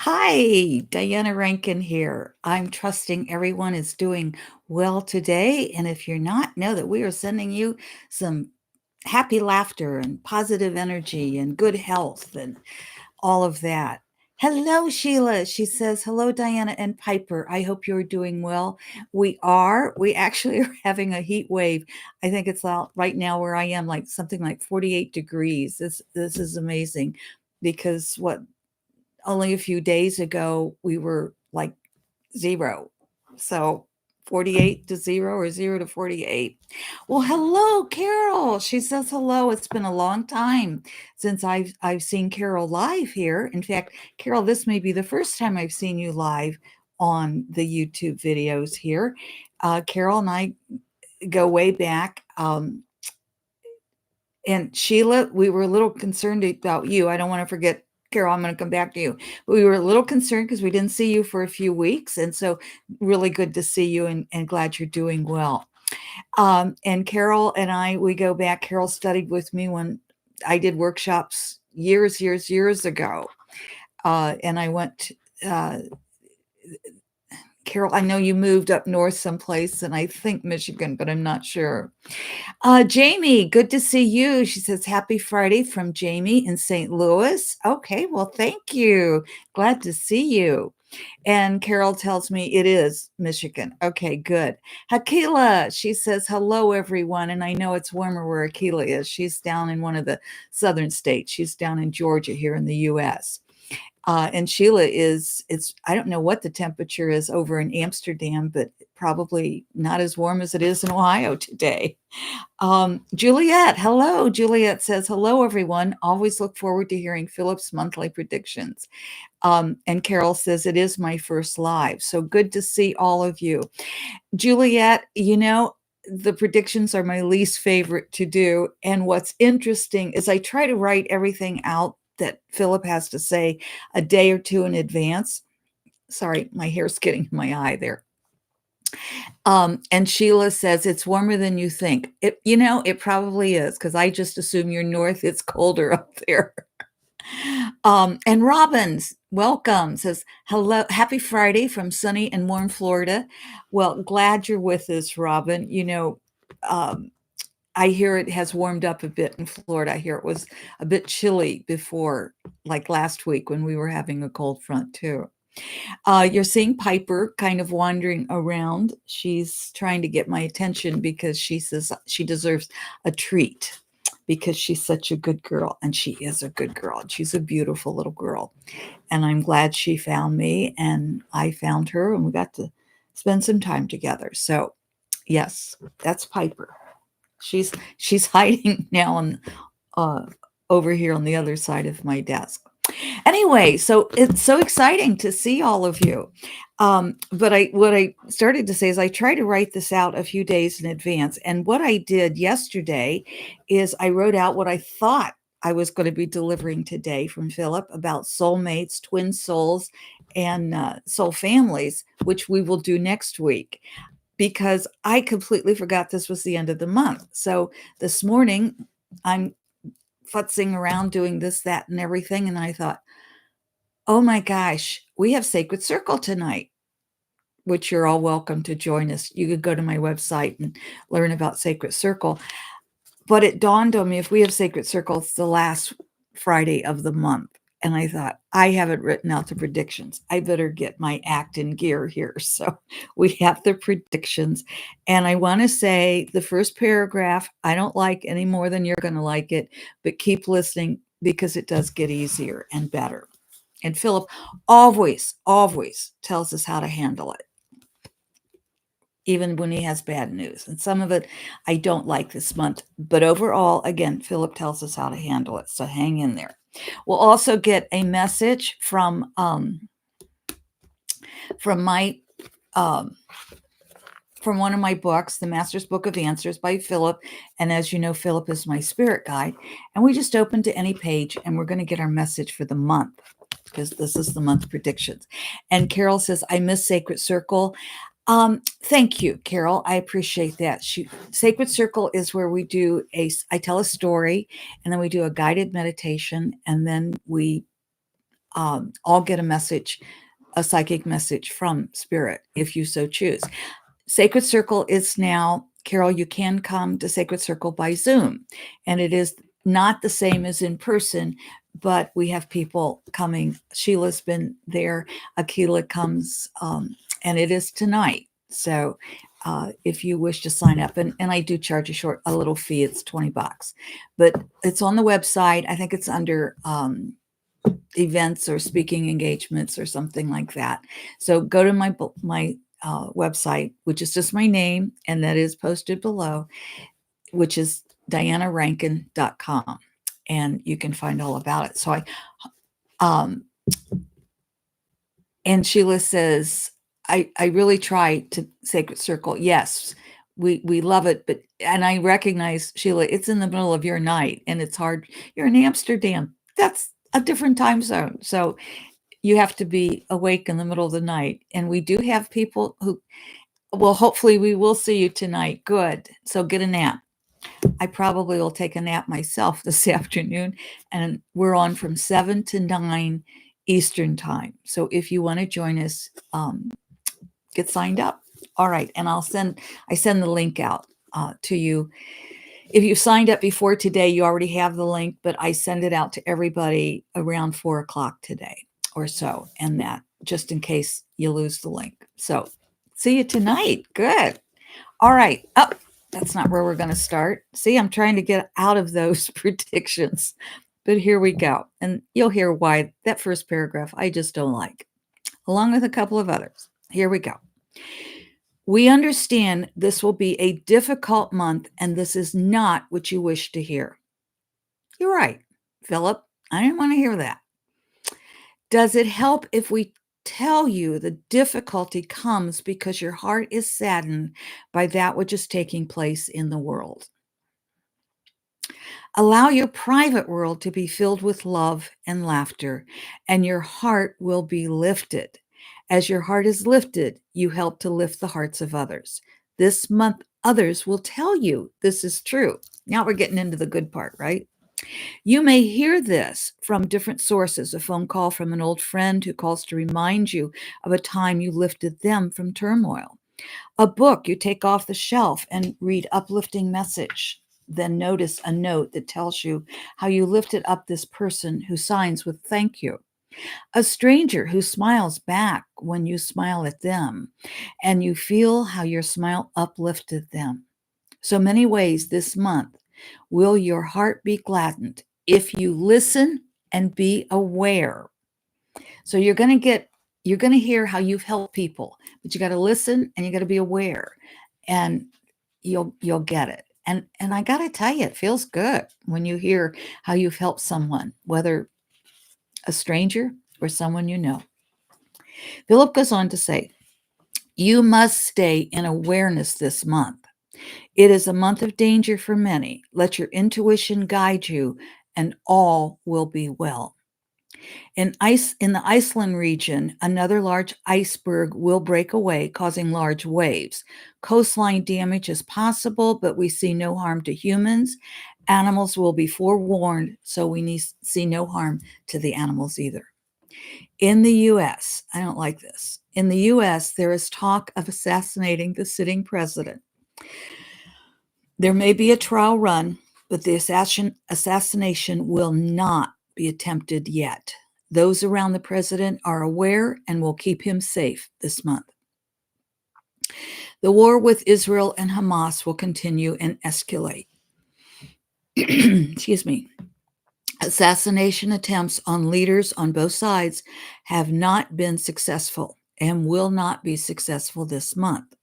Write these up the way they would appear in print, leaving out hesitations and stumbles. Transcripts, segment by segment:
Hi, Diana Rankin here. I'm trusting everyone is doing well today. And if you're not, know that we are sending you some happy laughter and positive energy and good health and all of that. Hello, Sheila. She says, hello, Diana and Piper. I hope you're doing well. We are. We actually are having a heat wave. I think it's out right now where I am, like something like 48 degrees. This is amazing because what only a few days ago we were like 0. So 48 to 0 or 0 to 48. Well, hello, Carol. She says hello. It's been a long time since I've seen Carol live here. In fact, Carol, this may be the first time I've seen you live on the YouTube videos here. Carol and I go way back. And Sheila, we were a little concerned about you. I don't want to forget, Carol, I'm going to come back to you. But we were a little concerned because we didn't see you for a few weeks. And so, really good to see you and glad you're doing well. And Carol and I, we go back. Carol studied with me when I did workshops years ago. And I went, uh, Carol, I know you moved up north someplace, and I think Michigan, but I'm not sure. Jamie, good to see you. She says, happy Friday from Jamie in St. Louis. Okay, well, thank you. Glad to see you. And Carol tells me it is Michigan. Okay, good. Hakila, she says, hello, everyone. And I know it's warmer where Hakila is. She's down in one of the southern states. She's down in Georgia here in the U.S. And Sheila I don't know what the temperature is over in Amsterdam, but probably not as warm as it is in Ohio today. Juliet, hello. Juliet says, hello, everyone. Always look forward to hearing Philip's monthly predictions. And Carol says, it is my first live. So good to see all of you. Juliet, the predictions are my least favorite to do. And what's interesting is I try to write everything out that Philip has to say a day or two in advance. Sorry, my hair's getting in my eye there. And Sheila says it's warmer than you think. It probably is because I just assume you're north. It's colder up there. And Robbins, welcome, says, hello, happy Friday from sunny and warm Florida. Well, glad you're with us, Robin. I hear it has warmed up a bit in Florida. I hear it was a bit chilly before, like last week when we were having a cold front too. You're seeing Piper kind of wandering around. She's trying to get my attention because she says she deserves a treat because she's such a good girl, and she is a good girl, and she's a beautiful little girl. And I'm glad she found me, and I found her, and we got to spend some time together. So, yes, that's Piper. She's hiding now on over here on the other side of my desk. Anyway, so it's so exciting to see all of you. But what I started to say is I try to write this out a few days in advance. And what I did yesterday is I wrote out what I thought I was going to be delivering today from Philip about soulmates, twin souls, and soul families, which we will do next week because I completely forgot this was the end of the month. So this morning, I'm futzing around doing this, that, and everything. And I thought, oh my gosh, we have Sacred Circle tonight, which you're all welcome to join us. You could go to my website and learn about Sacred Circle. But it dawned on me if we have Sacred Circle, it's the last Friday of the month. And I thought, I haven't written out the predictions. I better get my act in gear here. So we have the predictions. And I want to say the first paragraph, I don't like any more than you're going to like it, but keep listening because it does get easier and better. And Philip always tells us how to handle it, even when he has bad news. And some of it I don't like this month. But overall, again, Philip tells us how to handle it. So hang in there. We'll also get a message from my from one of my books, The Master's Book of Answers by Philip. And as you know, Philip is my spirit guide. And we just open to any page and we're going to get our message for the month because this is the month predictions. And Carol says, I miss Sacred Circle. Thank you, Carol. I appreciate that. Sacred Circle is where I tell a story and then we do a guided meditation and then we all get a message, a psychic message from Spirit, if you so choose. Sacred Circle is now, Carol, you can come to Sacred Circle by Zoom, and it is not the same as in person, but we have people coming. Sheila's been there. Akila comes, and it is tonight. So if you wish to sign up, and I do charge a little fee, it's $20, but it's on the website. I think it's under events or speaking engagements or something like that. So go to my website, which is just my name, and that is posted below, which is dianarankin.com, and you can find all about it. So and Sheila says, I really try to Sacred Circle. Yes, we love it, but, and I recognize, Sheila, it's in the middle of your night and it's hard. You're in Amsterdam. That's a different time zone. So you have to be awake in the middle of the night. And we do have people who, well, hopefully we will see you tonight. Good. So get a nap. I probably will take a nap myself this afternoon, and we're on from 7 to 9 Eastern time. So if you want to join us, get signed up. All right. And I send the link out to you. If you signed up before today, you already have the link, but I send it out to everybody around 4 o'clock today or so, and that just in case you lose the link. So see you tonight. Good. All right. Oh, that's not where we're going to start. See, I'm trying to get out of those predictions, but here we go. And you'll hear why that first paragraph I just don't like, along with a couple of others. Here we go. We understand this will be a difficult month, and this is not what you wish to hear. You're right, Phillip. I didn't want to hear that. Does it help if we tell you the difficulty comes because your heart is saddened by that which is taking place in the world? Allow your private world to be filled with love and laughter, and your heart will be lifted. As your heart is lifted, you help to lift the hearts of others. This month, others will tell you this is true. Now we're getting into the good part, right? You may hear this from different sources, a phone call from an old friend who calls to remind you of a time you lifted them from turmoil. A book you take off the shelf and read uplifting message, then notice a note that tells you how you lifted up this person who signs with thank you. A stranger who smiles back when you smile at them, and you feel how your smile uplifted them. So many ways this month will your heart be gladdened if you listen and be aware. So you're going to hear how you've helped people, but you got to listen and you got to be aware, and you'll get it. And I got to tell you, it feels good when you hear how you've helped someone, whether a stranger or someone you know. Phillip goes on to say, you must stay in awareness this month. It is a month of danger for many. Let your intuition guide you, and all will be well. In the Iceland region, another large iceberg will break away, causing large waves. Coastline damage is possible, but we see no harm to humans. Animals will be forewarned, so we see no harm to the animals either. In the U.S., I don't like this. In the U.S., there is talk of assassinating the sitting president. There may be a trial run, but the assassination will not be attempted yet. Those around the president are aware and will keep him safe this month. The war with Israel and Hamas will continue and escalate. Excuse me. Assassination attempts on leaders on both sides have not been successful and will not be successful this month.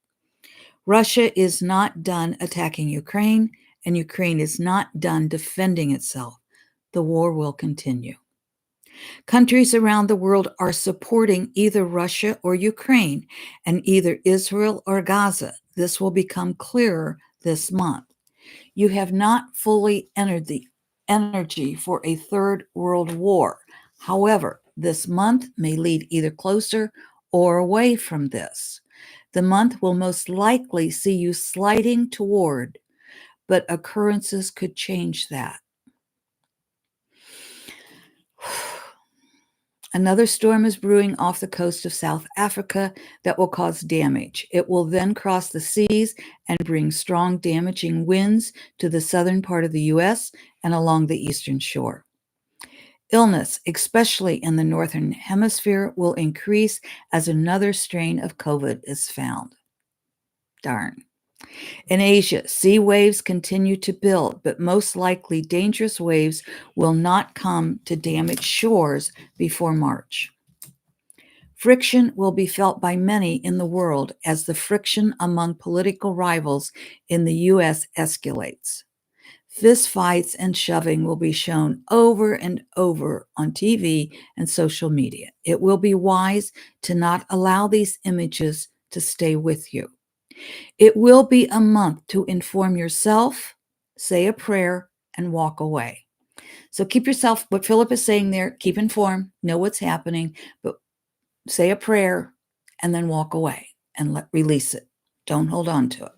Russia is not done attacking Ukraine, and Ukraine is not done defending itself. The war will continue. Countries around the world are supporting either Russia or Ukraine, and either Israel or Gaza. This will become clearer this month. You have not fully entered the energy for a third world war. However, this month may lead either closer or away from this. The month will most likely see you sliding toward, but occurrences could change that. Another storm is brewing off the coast of South Africa that will cause damage. It will then cross the seas and bring strong, damaging winds to the southern part of the U.S. and along the eastern shore. Illness, especially in the northern hemisphere, will increase as another strain of COVID is found. Darn. In Asia, sea waves continue to build, but most likely dangerous waves will not come to damage shores before March. Friction will be felt by many in the world as the friction among political rivals in the U.S. escalates. Fistfights and shoving will be shown over and over on TV and social media. It will be wise to not allow these images to stay with you. It will be a month to inform yourself, say a prayer, and walk away. So keep yourself, what Phillip is saying there, keep informed, know what's happening, but say a prayer and then walk away and release it. Don't hold on to it.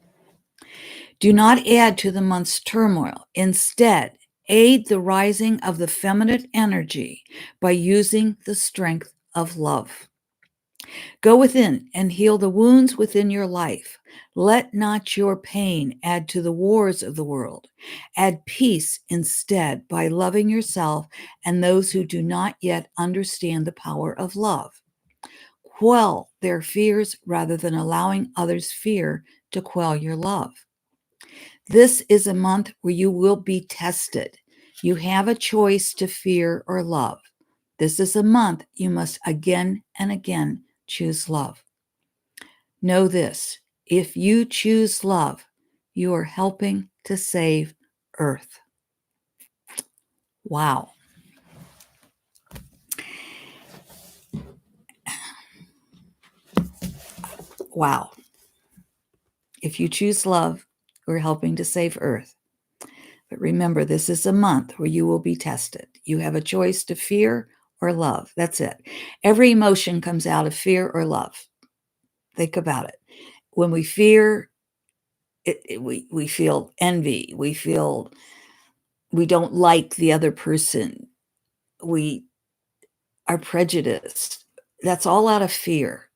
Do not add to the month's turmoil. Instead, aid the rising of the feminine energy by using the strength of love. Go within and heal the wounds within your life. Let not your pain add to the wars of the world. Add peace instead by loving yourself and those who do not yet understand the power of love. Quell their fears rather than allowing others' fear to quell your love. This is a month where you will be tested. You have a choice to fear or love. This is a month you must again and again choose love. Know this, if you choose love, you are helping to save Earth. Wow. Wow. If you choose love, we're helping to save Earth. But remember, this is a month where you will be tested. You have a choice to fear or love. That's it. Every emotion comes out of fear or love. Think about it. When we fear, we feel envy. We feel we don't like the other person. We are prejudiced. That's all out of fear.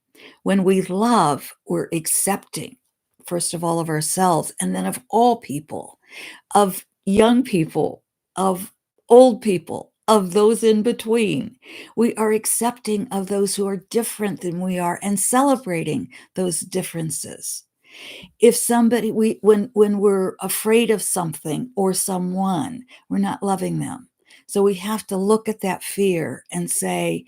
When we love, we're accepting, first of all, of ourselves, and then of all people, of young people, of old people, of those in between. We are accepting of those who are different than we are and celebrating those differences. If somebody, when we're afraid of something or someone, we're not loving them. So we have to look at that fear and say,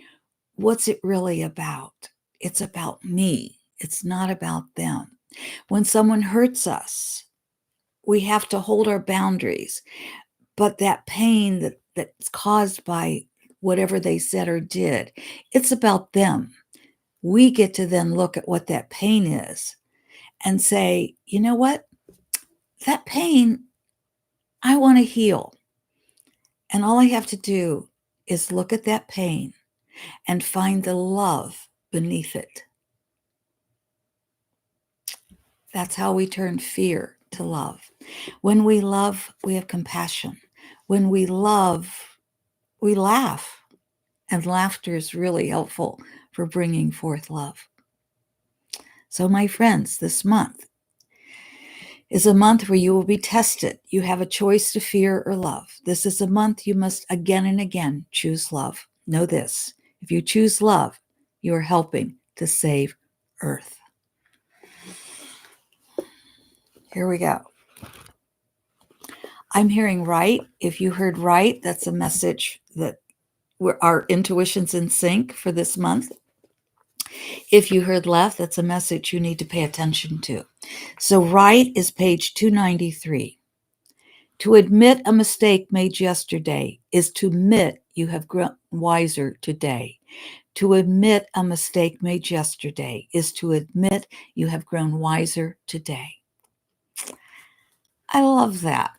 what's it really about? It's about me. It's not about them. When someone hurts us, we have to hold our boundaries. But that pain that's caused by whatever they said or did, it's about them. We get to then look at what that pain is and say, you know what? That pain, I want to heal. And all I have to do is look at that pain and find the love beneath it. That's how we turn fear to love. When we love, we have compassion. When we love, we laugh. And laughter is really helpful for bringing forth love. So, my friends, this month is a month where you will be tested. You have a choice to fear or love. This is a month you must again and again choose love. Know this, if you choose love, you are helping to save Earth. Here we go. I'm hearing right. If you heard right, that's a message that our intuition's in sync for this month. If you heard left, that's a message you need to pay attention to. So right is page 293. To admit a mistake made yesterday is to admit you have grown wiser today. To admit a mistake made yesterday is to admit you have grown wiser today. I love that.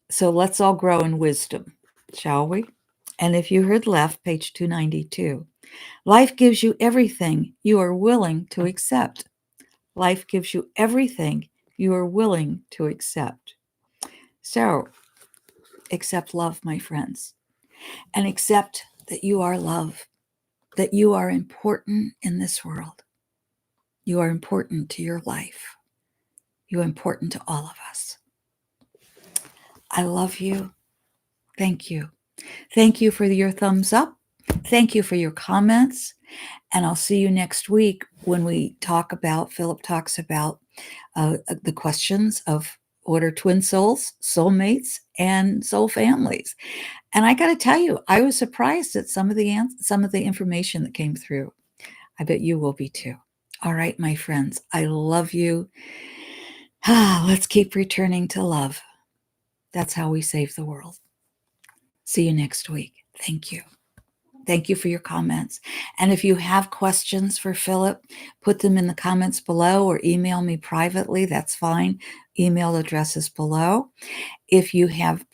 So let's all grow in wisdom, shall we? And if you heard left, page 292, life gives you everything you are willing to accept. Life gives you everything you are willing to accept. So, accept love, my friends, and accept that you are love. that you are important in this world. You are important to your life. You are important to all of us. I love you. Thank you. Thank you for your thumbs up. Thank you for your comments. And I'll see you next week when Philip talks about the questions of what are twin souls, soulmates, and soul families. And I got to tell you, I was surprised at some of the information that came through. I bet you will be too. All right, my friends, I love you. Let's keep returning to love. That's how we save the world. See you next week. Thank you. Thank you for your comments. And if you have questions for Phillip, put them in the comments below or email me privately. That's fine. Email address is below. If you have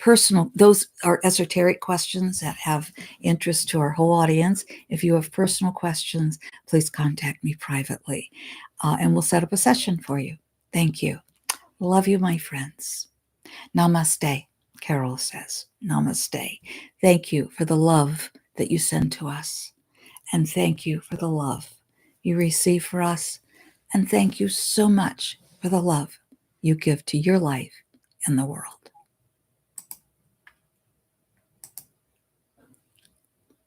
those are esoteric questions that have interest to our whole audience. If you have personal questions, please contact me privately and we'll set up a session for you. Thank you. Love you, my friends. Namaste, Carol says. Namaste. Thank you for the love that you send to us. And thank you for the love you receive for us. And thank you so much for the love you give to your life and the world.